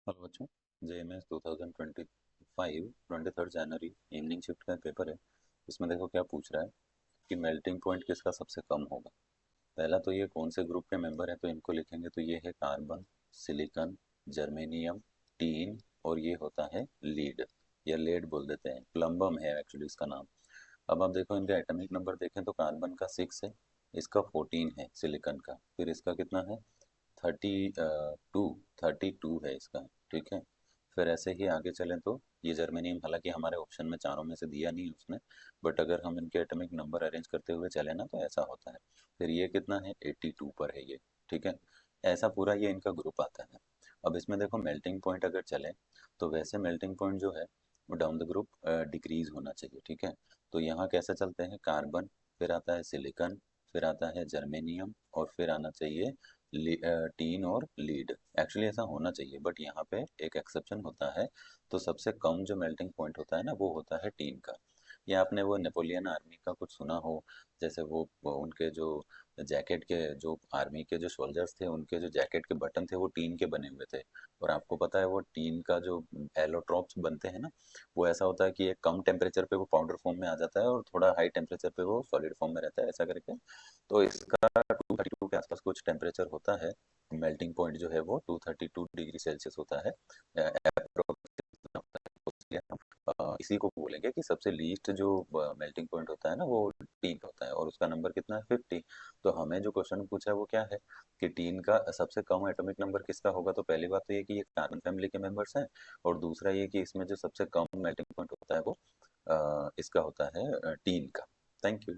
Hello बच्चों। JMS 2025 23 जनवरी evening shift का paper है। इसमें देखो क्या पूछ रहा है कि मेल्टिंग पॉइंट किसका सबसे कम होगा। पहला तो ये कौन से ग्रुप के मेंबर है, तो इनको लिखेंगे तो ये है कार्बन, सिलिकॉन, जर्मेनियम, टीन और ये होता है लीड या लेड बोल देते हैं, प्लम्बम है एक्चुअली इसका नाम। अब आप देखो इनका एटॉमिक नंबर देखें तो कार्बन का 6 है, इसका 14 है, सिलिकॉन का फिर इसका कितना है 32 है इसका। ठीक है। फिर ऐसे ही आगे चलें तो ये जर्मेनियम, हालांकि हमारे ऑप्शन में चारों में से दिया नहीं है उसने, बट अगर हम इनके एटॉमिक नंबर अरेंज करते हुए चले ना तो ऐसा होता है। फिर ये कितना है 82 पर है ये। ठीक है। ऐसा पूरा ये इनका ग्रुप आता है। अब इसमें देखो मेल्टिंग पॉइंट अगर चले तो वैसे मेल्टिंग पॉइंट जो है वो डाउन द ग्रुप डिक्रीज होना चाहिए। ठीक है। तो यहाँ कैसे चलते हैं, कार्बन, फिर आता है सिलिकॉन, फिर आता है जर्मेनियम और फिर आना चाहिए टीन और लीड। एक्चुअली ऐसा होना चाहिए बट यहाँ पे एक एक्सेप्शन होता है। तो सबसे कम जो मेल्टिंग पॉइंट होता है ना वो होता है टीन का। या आपने वो नेपोलियन आर्मी का कुछ सुना हो, जैसे वो उनके जो जैकेट के जो आर्मी के जो सोल्जर्स थे उनके जो जैकेट के बटन थे वो टीन के बने हुए थे। और आपको पता है वो टीन का जो एलोट्रॉप्स बनते हैं ना, वो ऐसा होता है कि एक कम टेम्परेचर पे वो पाउडर फॉर्म में आ जाता है और थोड़ा हाई टेम्परेचर पे वो सॉलिड फॉर्म में रहता है, ऐसा करके। तो इसका 232 के आसपास कुछ टेम्परेचर होता है। मेल्टिंग पॉइंट जो है वो 232 डिग्री सेल्सियस होता है approximately होता है। तो इसलिए हम इसी को बोलेंगे कि सबसे लीस्ट जो मेल्टिंग पॉइंट होता है ना वो टीन होता है और उसका नंबर कितना है 50। तो हमें जो क्वेश्चन पूछा है वो क्या है कि टीन का सबसे कम एटॉमिक नंबर किसका होगा। तो पहली बात तो ये कि ये कार्बन फैमिली के मेंबर्स हैं, और दूसरा ये कि इसमें जो सबसे कम मेल्टिंग पॉइंट होता है वो इसका होता है टीन का। Thank you.